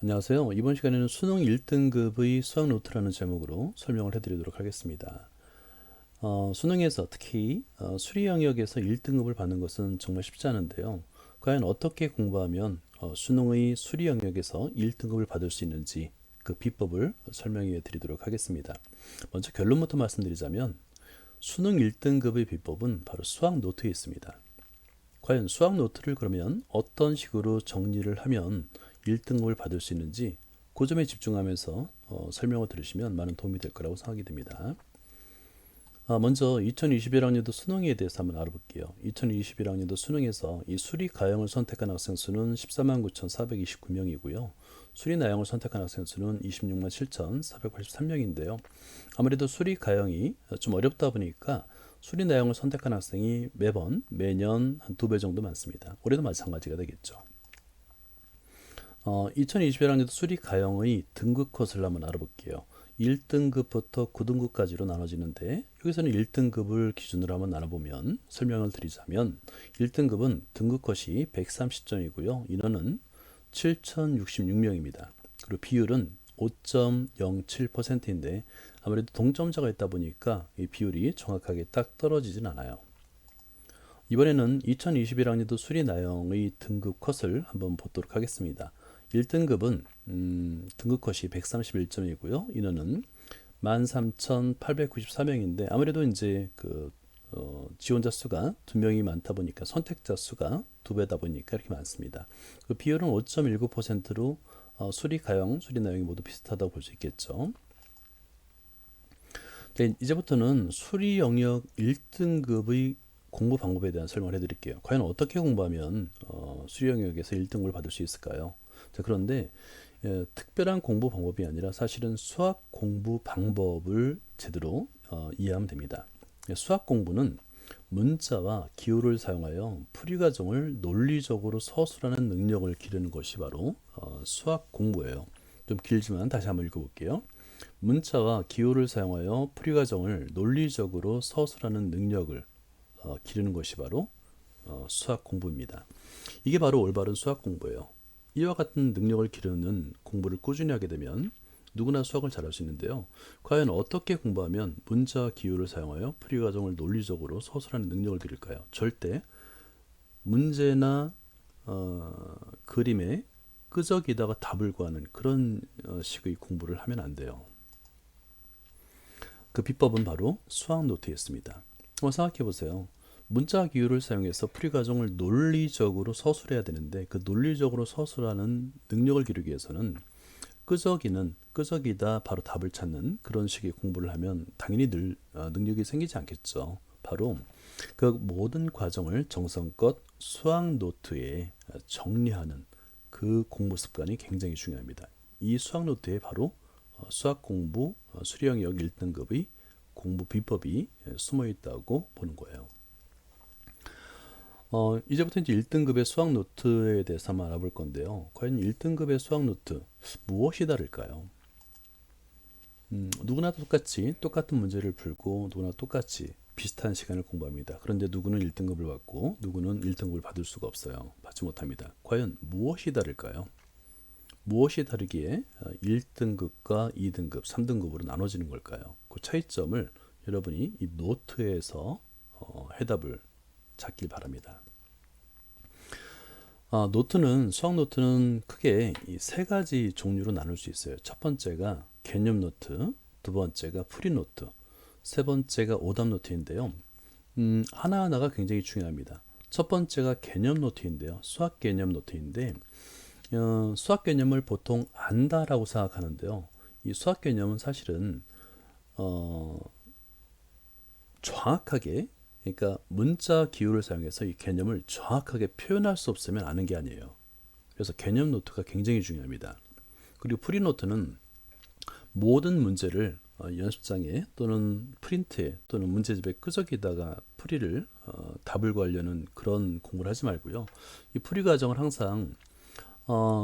안녕하세요. 이번 시간에는 수능 1등급의 수학 노트라는 제목으로 설명을 해드리도록 하겠습니다. 수능에서 특히 수리 영역에서 1등급을 받는 것은 정말 쉽지 않은데요. 과연 어떻게 공부하면 수능의 수리 영역에서 1등급을 받을 수 있는지 그 비법을 설명해 드리도록 하겠습니다. 먼저 결론부터 말씀드리자면 수능 1등급의 비법은 바로 수학 노트에 있습니다. 과연 수학 노트를 그러면 어떤 식으로 정리를 하면 1등급을 받을 수 있는지 그 점에 집중하면서 설명을 들으시면 많은 도움이 될 거라고 생각이 됩니다. 먼저 2021학년도 수능에 대해서 한번 알아볼게요. 2021학년도 수능에서 이 수리 가형을 선택한 학생 수는 14만 9,429명이고요. 수리 나형을 선택한 학생 수는 26만 7,483명인데요. 아무래도 수리 가형이 좀 어렵다 보니까 수리 나형을 선택한 학생이 매년 한 2배 정도 많습니다. 올해도 마찬가지가 되겠죠. 2021학년도 수리 가형의 등급 컷을 한번 알아볼게요. 1등급부터 9등급까지로 나눠지는데 여기서는 1등급을 기준으로 한번 나눠보면 설명을 드리자면 1등급은 등급 컷이 130점이고요. 인원은 7,066명입니다. 그리고 비율은 5.07%인데 아무래도 동점자가 있다 보니까 이 비율이 정확하게 딱 떨어지진 않아요. 이번에는 2021학년도 수리 나형의 등급 컷을 한번 보도록 하겠습니다. 1등급은 등급 컷이 131점이고요. 인원은 13,894명인데 아무래도 이제 지원자 수가 2명이 많다 보니까 선택자 수가 2배다 보니까 이렇게 많습니다. 그 비율은 5.19%로 수리 가형, 수리 나형이 모두 비슷하다고 볼 수 있겠죠. 네, 이제부터는 수리 영역 1등급의 공부 방법에 대한 설명을 해드릴게요. 과연 어떻게 공부하면 수리 영역에서 1등급을 받을 수 있을까요? 자, 그런데 특별한 공부 방법이 아니라 사실은 수학 공부 방법을 제대로 이해하면 됩니다. 수학 공부는 문자와 기호를 사용하여 풀이 과정을 논리적으로 서술하는 능력을 기르는 것이 바로 수학 공부예요. 좀 길지만 다시 한번 읽어볼게요. 문자와 기호를 사용하여 풀이 과정을 논리적으로 서술하는 능력을 기르는 것이 바로 수학 공부입니다. 이게 바로 올바른 수학 공부예요. 이와 같은 능력을 기르는 공부를 꾸준히 하게 되면 누구나 수학을 잘할 수 있는데요. 과연 어떻게 공부하면 문자와 기호를 사용하여 풀이 과정을 논리적으로 서술하는 능력을 기를까요? 절대 문제나 그림에 끄적이다가 답을 구하는 그런 식의 공부를 하면 안 돼요. 그 비법은 바로 수학 노트였습니다. 생각해 보세요. 문자 기호를 사용해서 풀이 과정을 논리적으로 서술해야 되는데 그 논리적으로 서술하는 능력을 기르기 위해서는 끄적이다 바로 답을 찾는 그런 식의 공부를 하면 당연히 능력이 생기지 않겠죠. 바로 그 모든 과정을 정성껏 수학 노트에 정리하는 그 공부 습관이 굉장히 중요합니다. 이 수학 노트에 바로 수학 공부 수리 영역 1등급의 공부 비법이 숨어 있다고 보는 거예요. 이제부터 이제 1등급의 수학 노트에 대해서 한번 알아볼 건데요. 과연 1등급의 수학 노트 무엇이 다를까요? 누구나 똑같은 문제를 풀고 누구나 똑같이 비슷한 시간을 공부합니다. 그런데 누구는 1등급을 받고 누구는 1등급을 받을 수가 없어요. 받지 못합니다. 과연 무엇이 다를까요? 무엇이 다르기에 1등급과 2등급, 3등급으로 나눠지는 걸까요? 그 차이점을 여러분이 이 노트에서 해답을 찾길 바랍니다. 수학 노트는 크게 이 세 가지 종류로 나눌 수 있어요. 첫 번째가 개념 노트, 두 번째가 풀이 노트, 세 번째가 오답 노트인데요. 하나하나가 굉장히 중요합니다. 첫 번째가 개념 노트인데요. 수학 개념 노트인데 수학 개념을 보통 안다라고 생각하는데요. 이 수학 개념은 사실은 정확하게 그러니까 문자 기호를 사용해서 이 개념을 정확하게 표현할 수 없으면 아는 게 아니에요. 그래서 개념 노트가 굉장히 중요합니다. 그리고 프리 노트는 모든 문제를 연습장에 또는 프린트에 또는 문제집에 끄적이다가 풀이를 답을 구하려는 그런 공부를 하지 말고요. 이 풀이 과정을 항상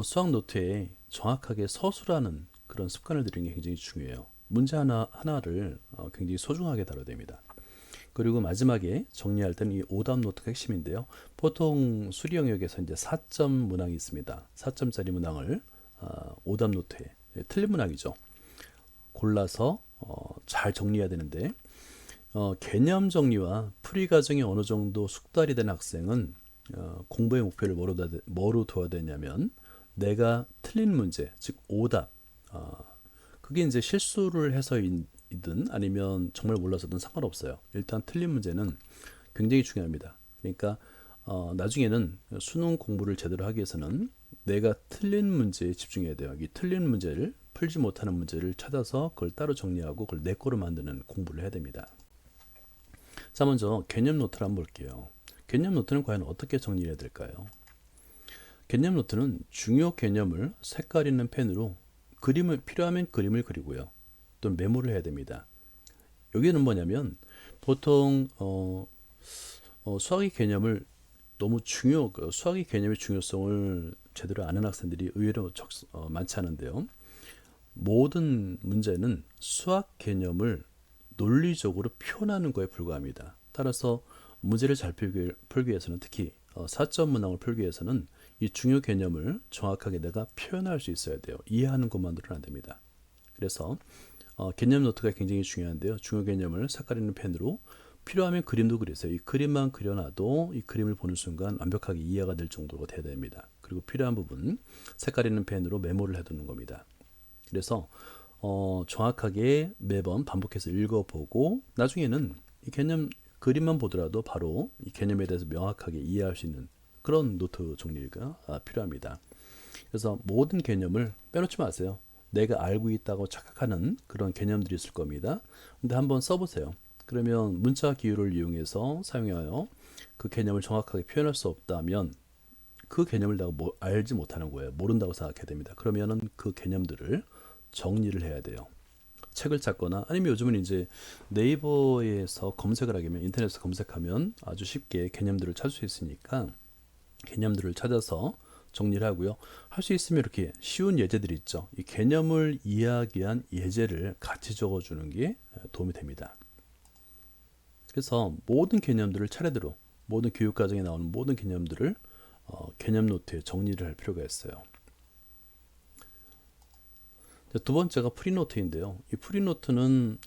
수학 노트에 정확하게 서술하는 그런 습관을 들이는 게 굉장히 중요해요. 문제 하나를 굉장히 소중하게 다뤄야 됩니다. 그리고 마지막에 정리할 때는 이 오답 노트가 핵심인데요. 보통 수리 영역에서 이제 4점 문항이 있습니다. 4점짜리 문항을 오답 노트에 틀린 문항이죠. 골라서 잘 정리해야 되는데 개념 정리와 풀이 과정이 어느 정도 숙달이 된 학생은 공부의 목표를 뭐로 둬야 되냐면 내가 틀린 문제, 즉 오답, 그게 이제 실수를 해서이든 아니면 정말 몰라서든 상관없어요. 일단 틀린 문제는 굉장히 중요합니다. 그러니까 나중에는 수능 공부를 제대로 하기 위해서는 내가 틀린 문제에 집중해야 돼요. 이 틀린 문제를 풀지 못하는 문제를 찾아서 그걸 따로 정리하고 그걸 내 거로 만드는 공부를 해야 됩니다. 자, 먼저 개념 노트를 한번 볼게요. 개념 노트는 과연 어떻게 정리해야 될까요? 개념 노트는 중요 개념을 색깔 있는 펜으로 필요하면 그림을 그리고요. 또 메모를 해야 됩니다. 여기는 뭐냐면 보통 수학의 개념을 수학의 개념의 중요성을 제대로 아는 학생들이 의외로 많지 않은데요. 모든 문제는 수학 개념을 논리적으로 표현하는 거에 불과합니다. 따라서 문제를 잘 풀기 위해서는 특히 4점 문항을 풀기 위해서는 이 중요 개념을 정확하게 내가 표현할 수 있어야 돼요. 이해하는 것만으로는 안 됩니다. 그래서 개념 노트가 굉장히 중요한데요. 중요 개념을 색깔 있는 펜으로 필요하면 그림도 그리세요. 이 그림만 그려놔도 이 그림을 보는 순간 완벽하게 이해가 될 정도가 돼야 됩니다. 그리고 필요한 부분 색깔 있는 펜으로 메모를 해두는 겁니다. 그래서 정확하게 매번 반복해서 읽어보고 나중에는 이 개념 그림만 보더라도 바로 이 개념에 대해서 명확하게 이해할 수 있는 그런 노트 정리가 필요합니다. 그래서 모든 개념을 빼놓지 마세요. 내가 알고 있다고 착각하는 그런 개념들이 있을 겁니다. 근데 한번 써보세요. 그러면 문자 기호를 이용해서 사용하여 그 개념을 정확하게 표현할 수 없다면 그 개념을 내가 알지 못하는 거예요. 모른다고 생각해야 됩니다. 그러면은 그 개념들을 정리를 해야 돼요. 책을 찾거나 아니면 요즘은 이제 네이버에서 검색을 하게 되면 인터넷에서 검색하면 아주 쉽게 개념들을 찾을 수 있으니까 개념들을 찾아서 정리를 하고요. 할 수 있으면 이렇게 쉬운 예제들이 있죠. 이 개념을 이해하기 위한 예제를 같이 적어주는 게 도움이 됩니다. 그래서 모든 개념들을 차례대로 모든 교육과정에 나오는 모든 개념들을 개념 노트에 정리를 할 필요가 있어요. 두 번째가 프리노트인데요. 이 프리노트는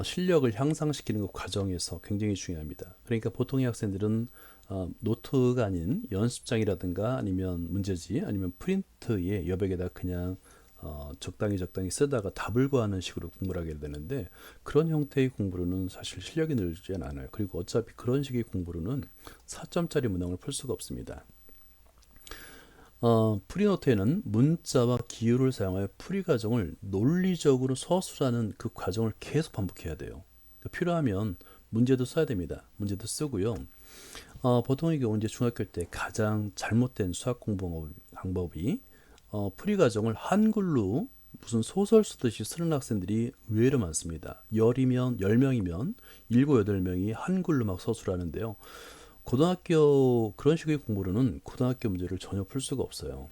실력을 향상시키는 그 과정에서 굉장히 중요합니다. 그러니까 보통의 학생들은 노트가 아닌 연습장이라든가 아니면 문제지 아니면 프린트의 여백에다 그냥 적당히 쓰다가 답을 구하는 식으로 공부를 하게 되는데 그런 형태의 공부로는 사실 실력이 늘지 않아요. 그리고 어차피 그런 식의 공부로는 4점짜리 문항을 풀 수가 없습니다. 프리노트에는 문자와 기호를 사용하여 풀이 과정을 논리적으로 서술하는 그 과정을 계속 반복해야 돼요. 그러니까 필요하면 문제도 써야 됩니다. 문제도 쓰고요. 보통의 경우 이제 중학교 때 가장 잘못된 수학 공부 방법이 풀이 과정을 한글로 무슨 소설 쓰듯이 쓰는 학생들이 의외로 많습니다. 10명이면 7, 8명이 한글로 막 서술하는데요. 고등학교 그런 식의 공부로는 고등학교 문제를 전혀 풀 수가 없어요.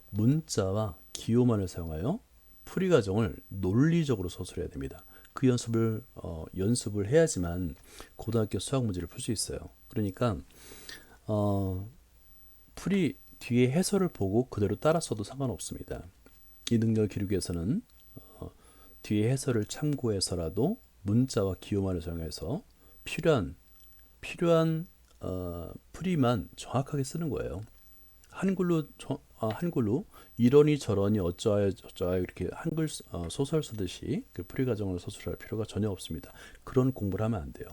문자와 기호만을 사용하여 풀이 과정을 논리적으로 서술해야 됩니다. 그 연습을 해야지만 고등학교 수학 문제를 풀 수 있어요. 그러니까 풀이 뒤에 해설을 보고 그대로 따라 써도 상관없습니다. 이 능력을 기르기 위해서는 뒤에 해설을 참고해서라도 문자와 기호만을 사용해서 필요한 풀이만 정확하게 쓰는 거예요. 한글로 이러니 저러니 어쩌하여 이렇게 한글 소설 쓰듯이 그 풀이 과정을 서술할 필요가 전혀 없습니다. 그런 공부를 하면 안 돼요.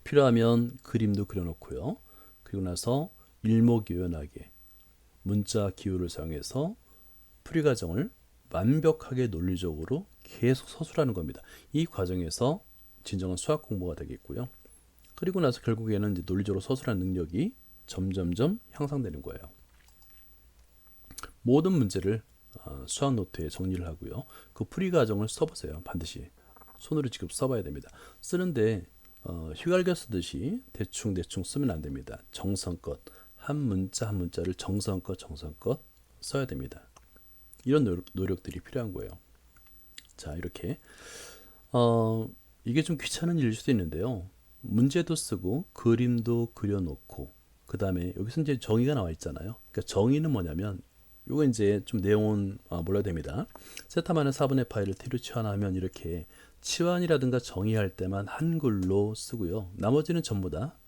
필요하면 그림도 그려놓고요. 그리고 나서 일목요연하게 문자 기호를 사용해서 풀이 과정을 완벽하게 논리적으로 계속 서술하는 겁니다. 이 과정에서 진정한 수학 공부가 되겠고요. 그리고 나서 결국에는 이제 논리적으로 서술하는 능력이 점점점 향상되는 거예요. 모든 문제를 수학 노트에 정리를 하고요. 그 풀이 과정을 써보세요. 반드시 손으로 직접 써봐야 됩니다. 쓰는데 휘갈겨 쓰듯이 대충 쓰면 안 됩니다. 정성껏 한 문자 한 문자를 정성껏 써야 됩니다. 이런 노력들이 필요한 거예요. 자, 이렇게 이게 좀 귀찮은 일일 수도 있는데요. 문제도 쓰고 그림도 그려놓고 그 다음에 여기서 이제 정의가 나와 있잖아요. 그러니까 정의는 뭐냐면 요거 이제 좀 내용은 몰라도 됩니다. 세타만의 4분의 파이를 t로 치환하면 이렇게 치환이라든가 정의할 때만 한글로 쓰고요. 나머지는 전부 다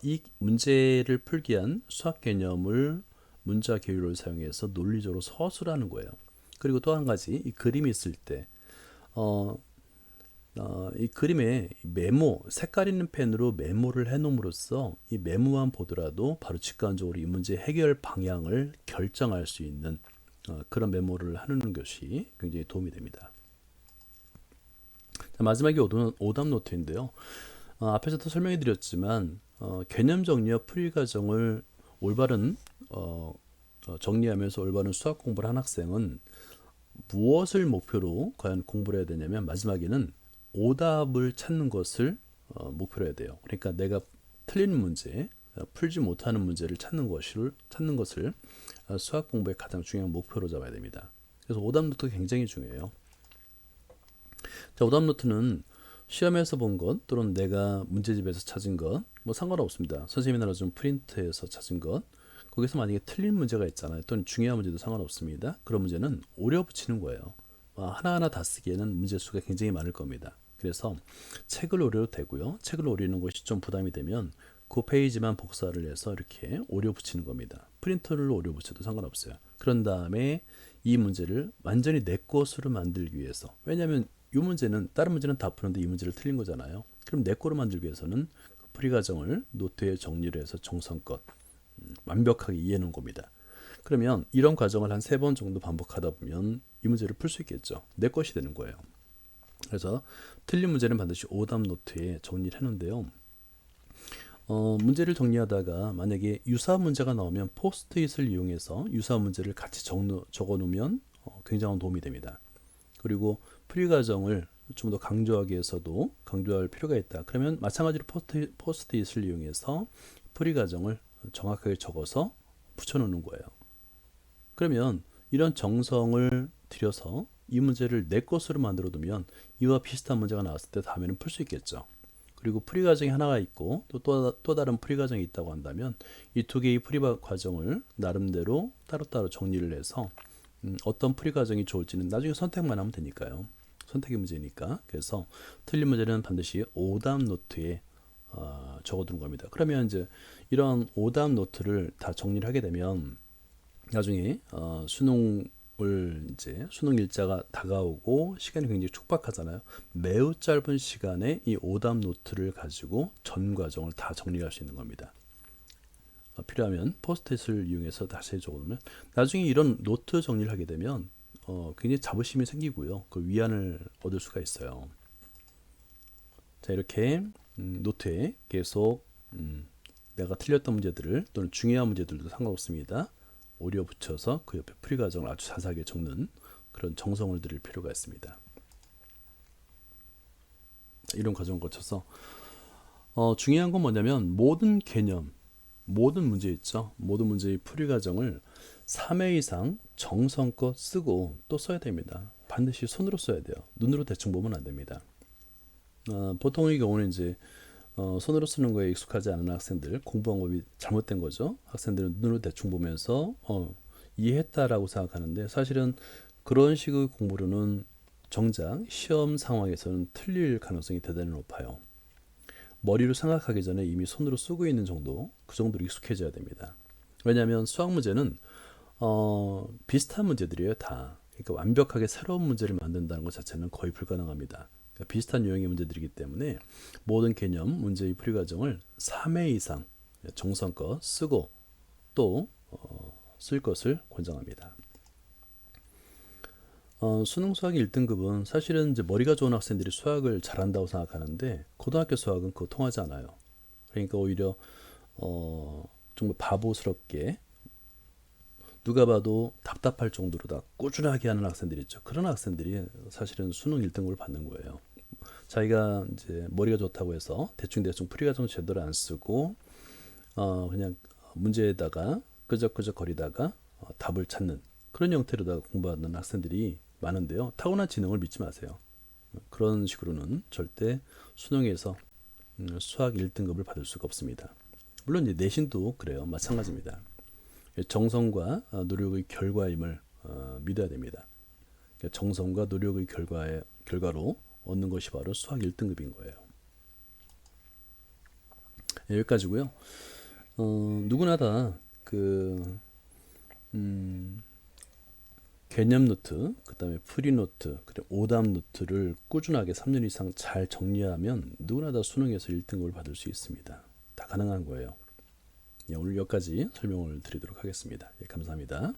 이 문제를 풀기 위한 수학 개념을 문자 계율을 사용해서 논리적으로 서술하는 거예요. 그리고 또 한 가지, 이 그림이 있을 때 이 그림에 메모, 색깔 있는 펜으로 메모를 해놓음으로써 이 메모만 보더라도 바로 직관적으로 이 문제 해결 방향을 결정할 수 있는 그런 메모를 하는 것이 굉장히 도움이 됩니다. 자, 마지막에 오답 노트인데요. 앞에서도 설명해 드렸지만 개념 정리와 풀이 과정을 올바른 정리하면서 올바른 수학 공부를 한 학생은 무엇을 목표로 과연 공부를 해야 되냐면 마지막에는 오답을 찾는 것을 목표로 해야 돼요. 그러니까 내가 틀린 문제, 풀지 못하는 문제를 찾는 것을 수학 공부의 가장 중요한 목표로 잡아야 됩니다. 그래서 오답 노트가 굉장히 중요해요. 자, 오답 노트는 시험에서 본 것 또는 내가 문제집에서 찾은 것 뭐 상관없습니다. 선생님이 나눠준 프린트에서 찾은 것 거기서 만약에 틀린 문제가 있잖아요. 또는 중요한 문제도 상관없습니다. 그런 문제는 오려 붙이는 거예요. 하나하나 다 쓰기에는 문제 수가 굉장히 많을 겁니다. 그래서 책을 오려도 되고요. 책을 오리는 것이 좀 부담이 되면 그 페이지만 복사를 해서 이렇게 오려 붙이는 겁니다. 프린터를 오려 붙여도 상관없어요. 그런 다음에 이 문제를 완전히 내 것으로 만들기 위해서, 왜냐하면 이 문제는 다른 문제는 다 푸는데 이 문제를 틀린 거잖아요. 그럼 내 거로 만들기 위해서는 그 풀이 과정을 노트에 정리를 해서 정성껏 완벽하게 이해해 놓은 겁니다. 그러면 이런 과정을 한 3번 정도 반복하다 보면 이 문제를 풀 수 있겠죠. 내 것이 되는 거예요. 그래서 틀린 문제는 반드시 오답 노트에 정리를 해놓은데요. 문제를 정리하다가 만약에 유사 문제가 나오면 포스트잇을 이용해서 유사 문제를 같이 적어 놓으면 굉장한 도움이 됩니다. 그리고 풀이 과정을 좀 더 강조하기 위해서도 강조할 필요가 있다. 그러면 마찬가지로 포스트잇을 이용해서 풀이 과정을 정확하게 적어서 붙여놓는 거예요. 그러면 이런 정성을 들여서 이 문제를 내 것으로 만들어 두면 이와 비슷한 문제가 나왔을 때 다음에는 풀 수 있겠죠. 그리고 풀이 과정이 하나가 있고 또 다른 풀이 과정이 있다고 한다면 이 두 개의 풀이 과정을 나름대로 따로따로 정리를 해서 어떤 풀이 과정이 좋을지는 나중에 선택만 하면 되니까요. 선택의 문제니까. 그래서 틀린 문제는 반드시 오답 노트에 적어두는 겁니다. 그러면 이제 이런 오답 노트를 다 정리를 하게 되면 나중에 수능 일자가 다가오고 시간이 굉장히 촉박하잖아요. 매우 짧은 시간에 이 오답 노트를 가지고 전 과정을 다 정리할 수 있는 겁니다. 필요하면 포스트잇을 이용해서 다시 적어두면 나중에 이런 노트 정리를 하게 되면 굉장히 자부심이 생기고요. 그 위안을 얻을 수가 있어요. 자, 이렇게 노트에 계속 내가 틀렸던 문제들을 또는 중요한 문제들도 상관없습니다. 오려 붙여서 그 옆에 풀이 과정을 아주 자세하게 적는 그런 정성을 들일 필요가 있습니다. 이런 과정을 거쳐서 중요한 건 뭐냐면 모든 개념, 모든 문제 있죠. 모든 문제의 풀이 과정을 3회 이상 정성껏 쓰고 또 써야 됩니다. 반드시 손으로 써야 돼요. 눈으로 대충 보면 안 됩니다. 보통의 경우는 이제 손으로 쓰는 거에 익숙하지 않은 학생들, 공부 방법이 잘못된 거죠. 학생들은 눈으로 대충 보면서 이해했다라고 생각하는데 사실은 그런 식의 공부로는 정작 시험 상황에서는 틀릴 가능성이 대단히 높아요. 머리로 생각하기 전에 이미 손으로 쓰고 있는 정도, 그 정도로 익숙해져야 됩니다. 왜냐하면 수학 문제는 비슷한 문제들이에요, 다. 그러니까 완벽하게 새로운 문제를 만든다는 것 자체는 거의 불가능합니다. 그러니까 비슷한 유형의 문제들이기 때문에 모든 개념 문제의 풀이 과정을 3회 이상 정성껏 쓰고 또 쓸 것을 권장합니다. 수능 수학 1등급은 사실은 이제 머리가 좋은 학생들이 수학을 잘한다고 생각하는데 고등학교 수학은 그거 통하지 않아요. 그러니까 오히려 정말 바보스럽게 누가 봐도 답답할 정도로 다 꾸준하게 하는 학생들이 있죠. 그런 학생들이 사실은 수능 1등급을 받는 거예요. 자기가 이제 머리가 좋다고 해서 대충 풀이 과정 제대로 안 쓰고 그냥 문제에다가 끄적끄적 거리다가 답을 찾는 그런 형태로다가 공부하는 학생들이 많은데요. 타고난 지능을 믿지 마세요. 그런 식으로는 절대 수능에서 수학 1등급을 받을 수가 없습니다. 물론 이제 내신도 그래요. 마찬가지입니다. 정성과 노력의 결과임을 믿어야 됩니다. 그러니까 정성과 노력의 결과로 얻는 것이 바로 수학 1등급인 거예요. 여기까지고요. 누구나 다그 개념 노트, 그 다음에 프리 노트, 그리고 오답 노트를 꾸준하게 3년 이상 잘 정리하면 누구나 다 수능에서 1등급을 받을 수 있습니다. 다 가능한 거예요. 오늘 여기까지 설명을 드리도록 하겠습니다. 감사합니다.